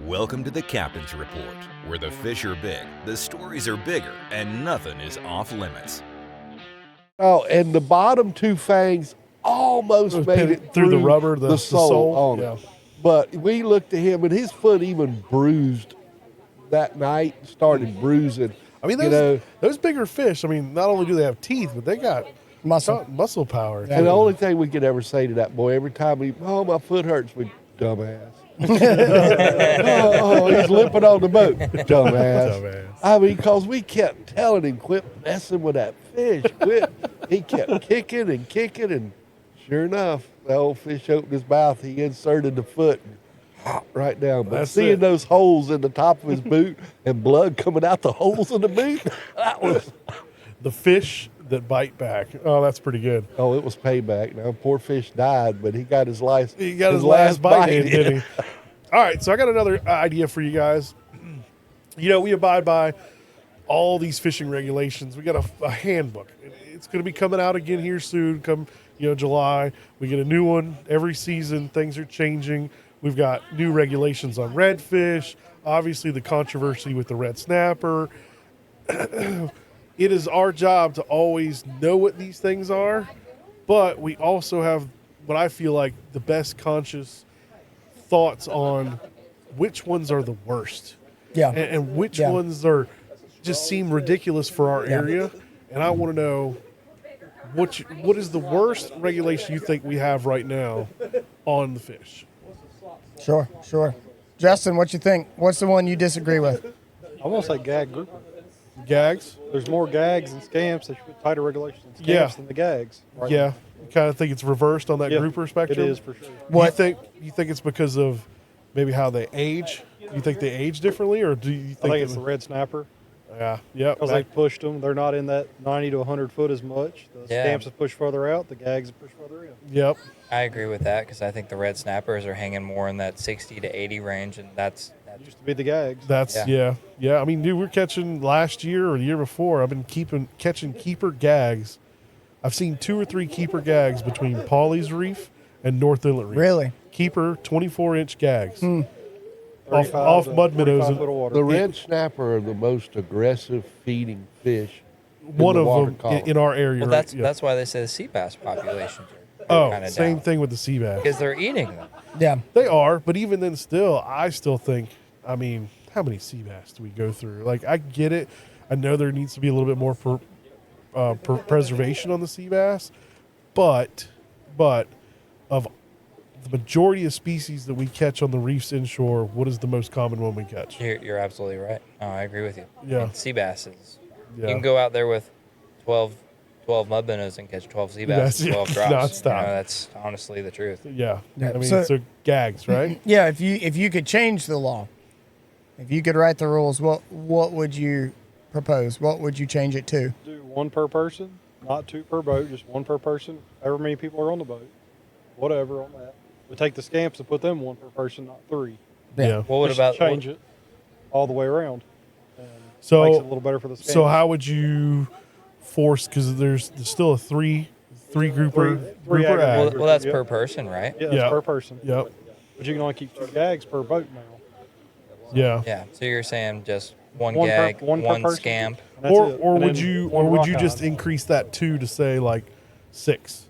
Welcome to the Captain's Report, where the fish are big, the stories are bigger, and nothing is off limits. Oh, and the bottom two fangs almost made it through the rubber, the sole on yeah. it. But we looked at him, and his foot even bruised that night, started bruising. I mean, those bigger fish, I mean, not only do they have teeth, but they got muscle power. And the only thing we could ever say to that boy every time my foot hurts, we dumbass. He's limping on the boat. Dumbass. I mean, because we kept telling him, quit messing with that fish. Quit. He kept kicking, and sure enough, the old fish opened his mouth. He inserted the foot right down. But seeing those holes in the top of his boot and blood coming out the holes in the boot, that was... The fish that bite back. Oh, that's pretty good. Oh, it was payback. Now, poor fish died, but he got his last. He got his last bite in, didn't he? All right, so I got another idea for you guys. You know, we abide by all these fishing regulations. We got a handbook. It's going to be coming out again here soon. Come, July. We get a new one every season. Things are changing. We've got new regulations on redfish. Obviously, the controversy with the red snapper. It is our job to always know what these things are, but we also have what I feel like the best conscious thoughts on which ones are the worst. Yeah. And which ones are just seem ridiculous for our area. And I want to know what is the worst regulation you think we have right now on the fish? Sure. Justin, what you think? What's the one you disagree with? I want to say gag grouper. Gags? There's more gags and scamps. They should put tighter regulations on scamps than the gags. Right Yeah. You kind of think it's reversed on that grouper spectrum? It is for sure. You think it's because of maybe how they age? You think they age differently, or do you think I think it's the red snapper. Yeah. Because they pushed them. They're not in that 90 to 100 foot as much. The scamps have pushed further out. The gags have pushed further in. Yep. I agree with that because I think the red snappers are hanging more in that 60 to 80 range, and that used to be the gags. Yeah. I mean, dude, we're catching last year or the year before. I've been catching keeper gags. I've seen 2 or 3 keeper gags between Pawleys Reef and North Inlet Reef. Really? Keeper 24-inch gags. Off mud meadows. The red snapper are the most aggressive feeding fish. One of them in our area. Well, that's why they say the sea bass populations are kind of same down. thing with the sea bass. Because they're eating them. Yeah. They are, but even then still, I still think, I mean, how many sea bass do we go through? Like, I get it. I know there needs to be a little bit more preservation on the sea bass, but of the majority of species that we catch on the reefs inshore, what is the most common one we catch? You're absolutely right. Oh, I agree with you. Yeah. And sea basses. Yeah. You can go out there with 12 mud minnows and catch 12 sea bass, 12 drops. Nonstop. That's honestly the truth. Yeah. Yeah. I mean, so gags, right? Yeah. If you could change the law, if you could write the rules, what would you propose? What would you change it to? Do 1 per person, not 2 per boat, just 1 per person. However many people are on the boat, whatever on that. We take the scamps and put them 1 per person, not 3. Yeah. Well, what about change it all the way around? And So makes it a little better for the scamps. So how would you force? Because there's still a three grouper. Three grouper aggregate. ad. Well, that's per person, right? Yeah, that's per person. Yep. But you can only keep 2 gags per boat now. Yeah. Yeah. So you're saying just one One per- gag, one per one person. scamp. And that's Or it. or And would then you one rock just eye. increase that 2 to say like 6?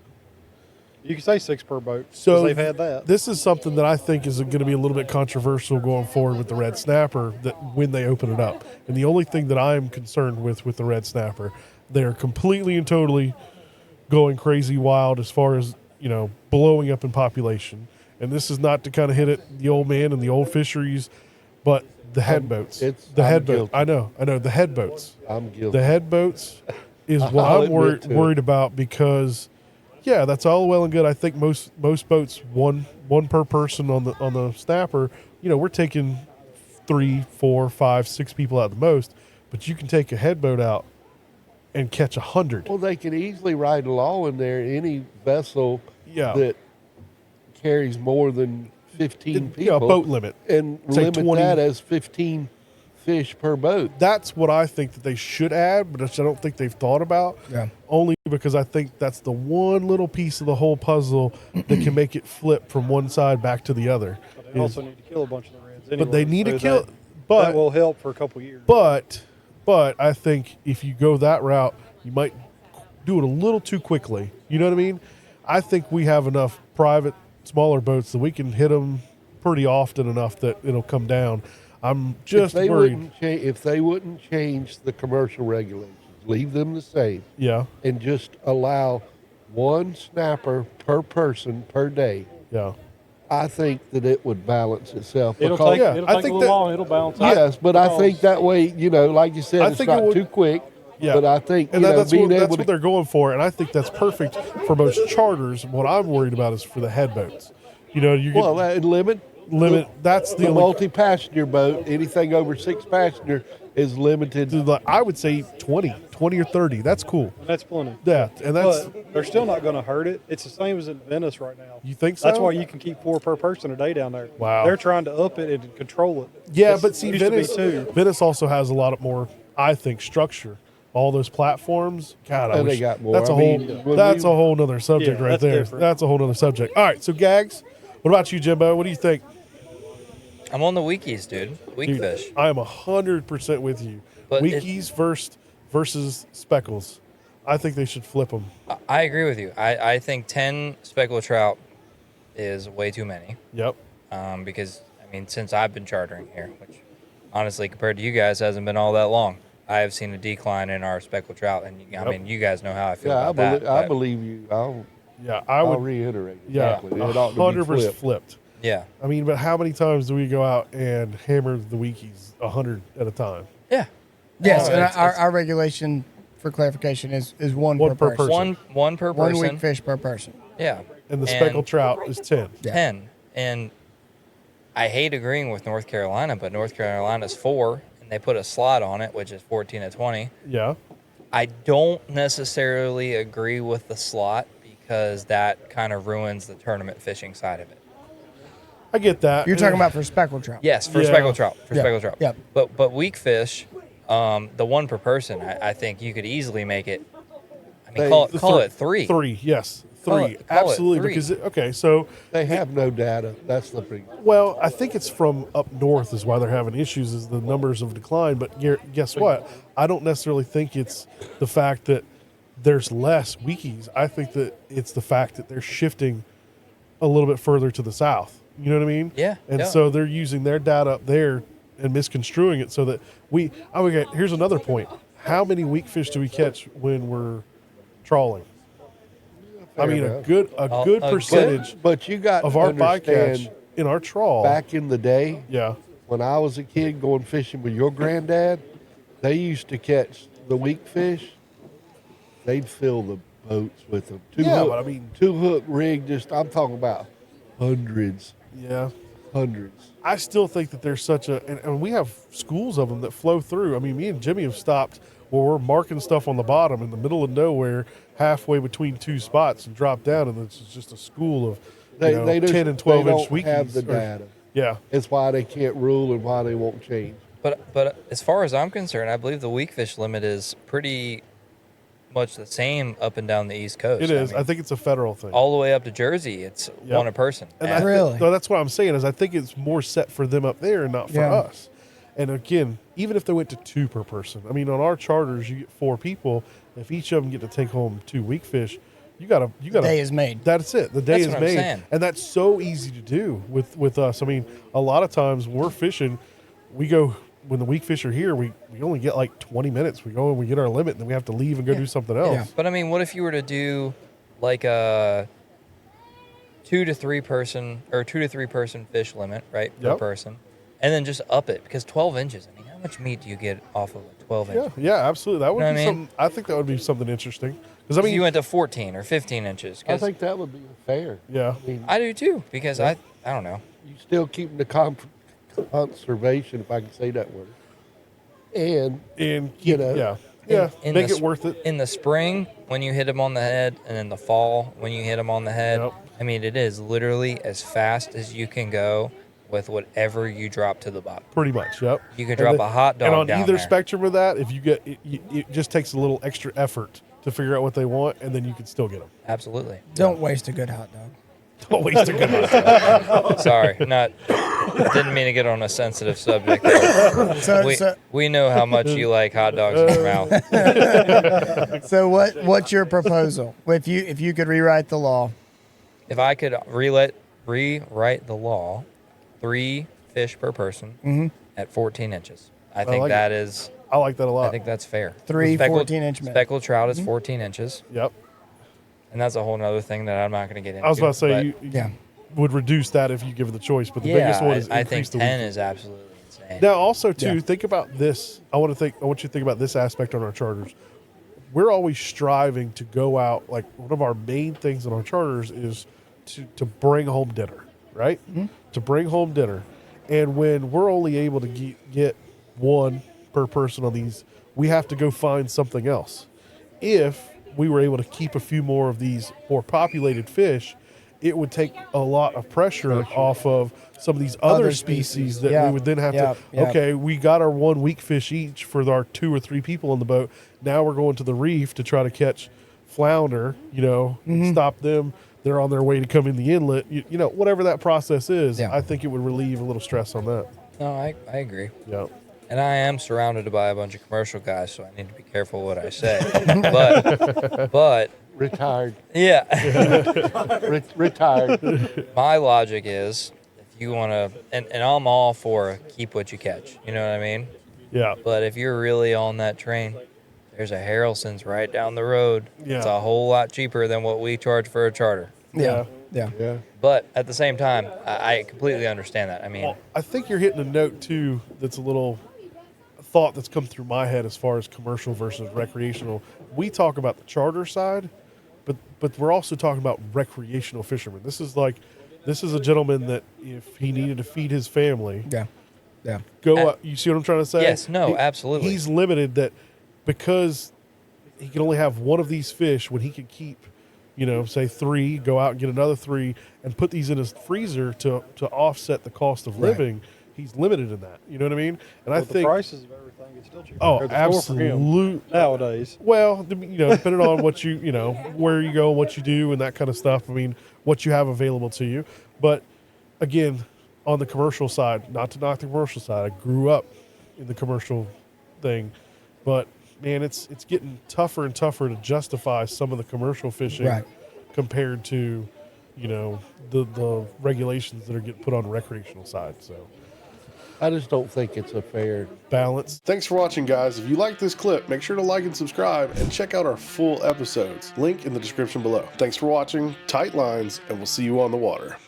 You can say 6 per boat. So 'cause they've had that. This is something that I think is going to be a little bit controversial going forward with the red snapper. That when they open it up, and the only thing that I'm concerned with the red snapper, they're completely and totally going crazy wild as far as blowing up in population. And this is not to kind of hit at the old man and the old fisheries, but the head boats. The head boats. I know. The head boats. I'm guilty. The head boats is what I'll I'm admit to it. worried about because, yeah, that's all well and good. I think most boats one per person on the snapper. We're taking 3, 4, 5, 6 people out at the most, but you can take a head boat out and catch 100. Well, they can easily ride along in there. Any vessel Yeah. that carries more than 15 people. Yeah, a boat limit. And Say limit 20. that as 15 fish per boat. That's what I think that they should add, but I don't think they've thought about. Yeah. Only because I think that's the one little piece of the whole puzzle that can make it flip from one side back to the other. But they also need to kill a bunch of the reds anyway. But they need so to kill. That But will help for a couple years. But I think if you go that route, you might do it a little too quickly. You know what I mean? I think we have enough private, smaller boats that we can hit them pretty often enough that it'll come down. I'm just worried. If they wouldn't change the commercial regulations, leave them the same, Yeah, and just allow one snapper per person per day, yeah. I think that it would balance itself. It'll because- take, Yeah, it'll I take think a little that- long. It'll balance out. Yes, but I think that way, like you said, I it's think it not would- too quick. Yeah, But I think and that's being what able to they're going for, and I think that's perfect for most charters. What I'm worried about is for the head boats. You know, you well, get that limit. That's the The only. multi-passenger boat, anything over 6 passenger is limited. I would say 20 or 30. That's cool. And that's plenty. Yeah, and that's But they're still not going to hurt it. It's the same as in Venice right now. you think so? That's why you can keep 4 per person a day down there. Wow. They're trying to up it and control it. Yeah, It's but see, used to be Venice 2. Venice also has a lot of more, I think, structure. All those platforms. God, I And they wish got more. that's a I whole. mean, when That's we- a whole nother subject Yeah, right that's there. different. That's a whole nother subject. All right, so Gags. What about you, Jimbo? What do you think? I'm on the weekies, dude. Weak Dude, fish. I am 100% with you. But Weekies versus speckles. I think they should flip them. I agree with you. I think 10 speckled trout is way too many. Yep. Because, I mean, since I've been chartering here, which honestly, compared to you guys, hasn't been all that long, I have seen a decline in our speckled trout. And, I mean, you guys know how I feel Yeah, about that. I but- believe you. Yeah, I I'll would. reiterate. Yeah, Exactly. It ought to be 100% flipped. flipped. Yeah. I mean, but how many times do we go out and hammer the weekies 100 at a time? Yeah. Yes, No, and it's- our regulation for clarification is one, One per per person. person. One per One person. weak fish per person. Yeah. And the speckled trout is 10. Yeah. 10. And I hate agreeing with North Carolina, but North Carolina's 4, and they put a slot on it, which is 14 to 20. Yeah. I don't necessarily agree with the slot because that kind of ruins the tournament fishing side of it. I get that. You're talking about for speckled trout. Yes, for Yeah. speckled trout. For Yeah. speckled trout. Yeah. But weak fish, the one per person, I think you could easily make it. I mean, They- call it 3. 3, yes. Call 3. it- call it Absolutely. 3. Because, okay, so, They have no data. That's the thing. well, I think it's from up north is why they're having issues is the numbers of decline. But guess what? I don't necessarily think it's the fact that there's less weekies. I think that it's the fact that they're shifting a little bit further to the south. You know what I mean? Yeah, And yeah. so they're using their data up there and misconstruing it so that okay, here's another point. How many weak fish do we catch when we're trawling? I mean, enough. a good percentage But you got of to our understand, bycatch in our trawl. back in the day, Yeah. when I was a kid going fishing with your granddad, they used to catch the weak fish. They'd fill the boats with them. Yeah, but I mean- 2-hook rig. I'm talking about hundreds. Yeah. Hundreds. I still think that there's such a, and we have schools of them that flow through. I mean, me and Jimmy have stopped where we're marking stuff on the bottom in the middle of nowhere, halfway between 2 spots, and drop down, and it's just a school of They 10 and 12 they inch don't weekies. have the or- data. Yeah. It's why they can't rule and why they won't change. But as far as I'm concerned, I believe the weak fish limit is pretty much the same up and down the East Coast. It is. I I think it's a federal thing. all the way up to Jersey, it's Yep. one a person. And And Really? No, that's what I'm saying is I think it's more set for them up there and not for Yeah. us. And again, even if they went to 2 per person, I mean, on our charters, you get 4 people. If each of them get to take home 2 weak fish, you got to. Day is made. That's it. The day That's is what I'm made, saying. and that's so easy to do with us. I mean, a lot of times when we're fishing, we go when the weak fish are here. We only get like 20 minutes. We go and we get our limit, and then we have to leave and go do something else. Yeah. But I mean, what if you were to do like a 2 to 3 person or 2 to 3 person fish limit, right, per Yep. person, and then just up it because 12 inches. I mean, how much meat do you get off of a 12 inch? Yeah, absolutely. That would Know be what I mean? something. I think that would be something interesting. Because I If mean, you went to 14 or 15 inches. I 'cause think that would be fair. yeah, I mean, I do too because I don't know. you still keeping the conservation, if I can say that word. And and You know, yeah, in make the it worth it. In the spring, when you hit them on the head, and in the fall, when you hit them on the head, Yep. I mean, it is literally as fast as you can go with whatever you drop to the bottom. Pretty much, yep. You could And drop a hot dog And on down either there. spectrum of that, if you get it just takes a little extra effort to figure out what they want, and then you can still get them. Absolutely. Don't waste a good hot dog. Don't waste a good one. Sorry, didn't mean to get on a sensitive subject there. We know how much you like hot dogs in your mouth. So what's your proposal? If you could rewrite the law, If I could rewrite the law, 3 fish per person at 14 inches. I think like that it. is. I like that a lot. I think that's fair. 3 Speckled- 14-inch men. Speckled trout is 14 inches, Yep. and that's a whole other thing that I'm not going to get into. I was about to say but you Yeah. would reduce that if you give it the choice, but the yeah, biggest one is I think increase the 10 week. is absolutely insane. Now, also too, Yeah. think about this. I want you to think about this aspect on our charters. We're always striving to go out. Like one of our main things on our charters is to bring home dinner, right? To bring home dinner, and when we're only able to get 1 per person on these, we have to go find something else. If we were able to keep a few more of these more populated fish, it would take a lot of pressure off of some of these other species that Yeah. we would then have Yeah. to, Yeah. okay, we got our 1 week fish each for our 2 or 3 people on the boat. Now we're going to the reef to try to catch flounder, stop them. They're on their way to come in the inlet, whatever that process is. Yeah. I think it would relieve a little stress on that. No, I agree. Yeah. And I am surrounded by a bunch of commercial guys, so I need to be careful what I say. but Retired. yeah, Retired. my logic is if you want to, and I'm all for keep what you catch. You know what I mean? Yeah. But if you're really on that train, there's a Harrelson's right down the road. Yeah. It's a whole lot cheaper than what we charge for a charter. Yeah. Yeah. Yeah. But at the same time, I completely understand that. I mean, Well, I think you're hitting a note too that's a little thought that's come through my head as far as commercial versus recreational. We talk about the charter side, but we're also talking about recreational fishermen. This is a gentleman that if he needed to feed his family, Yeah. Yeah. go up. You see what I'm trying to say? Yes, no, absolutely. He's limited that because he can only have 1 of these fish when he could keep, say 3, go out and get another 3 and put these in his freezer to offset the cost of living. He's limited in that. You know what I mean? And I With the think prices of everything, it's still cheaper. Oh, at the store for him absolutely. nowadays. Well, depending on what where you go, what you do, and that kind of stuff. I mean, what you have available to you. But again, on the commercial side, not to knock the commercial side, I grew up in the commercial thing, but man, it's getting tougher and tougher to justify some of the commercial fishing Right. compared to, the regulations that are getting put on the recreational side. So. I just don't think it's a fair balance. Thanks for watching, guys. If you like this clip, make sure to like and subscribe and check out our full episodes. Link in the description below. Thanks for watching, tight lines, and we'll see you on the water.